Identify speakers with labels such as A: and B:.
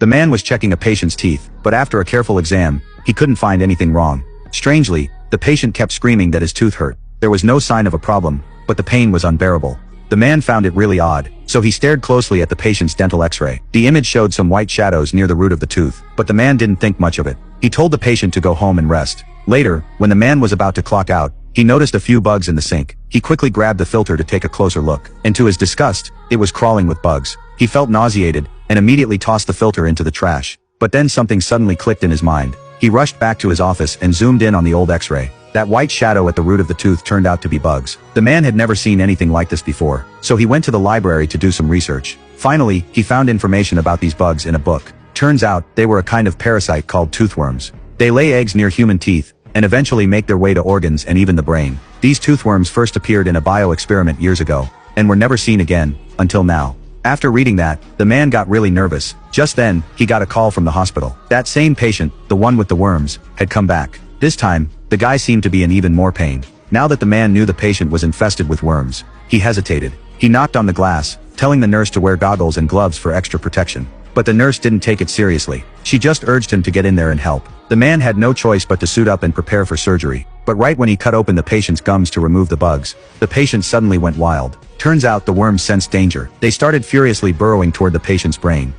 A: The man was checking a patient's teeth, but after a careful exam, he couldn't find anything wrong. Strangely, the patient kept screaming that his tooth hurt. There was no sign of a problem, but the pain was unbearable. The man found it really odd, so he stared closely at the patient's dental x-ray. The image showed some white shadows near the root of the tooth, but the man didn't think much of it. He told the patient to go home and rest. Later, when the man was about to clock out, he noticed a few bugs in the sink. He quickly grabbed the filter to take a closer look, and to his disgust, it was crawling with bugs. He felt nauseated, and immediately tossed the filter into the trash. But then something suddenly clicked in his mind. He rushed back to his office and zoomed in on the old x-ray. That white shadow at the root of the tooth turned out to be bugs. The man had never seen anything like this before, so he went to the library to do some research. Finally, he found information about these bugs in a book. Turns out, they were a kind of parasite called toothworms. They lay eggs near human teeth, and eventually make their way to organs and even the brain. These toothworms first appeared in a bio-experiment years ago, and were never seen again, until now. After reading that, the man got really nervous. Just then, he got a call from the hospital. That same patient, the one with the worms, had come back. This time, the guy seemed to be in even more pain. Now that the man knew the patient was infested with worms, he hesitated. He knocked on the glass, telling the nurse to wear goggles and gloves for extra protection. But the nurse didn't take it seriously. She just urged him to get in there and help. The man had no choice but to suit up and prepare for surgery. But right when he cut open the patient's gums to remove the bugs, the patient suddenly went wild. Turns out the worms sensed danger. They started furiously burrowing toward the patient's brain.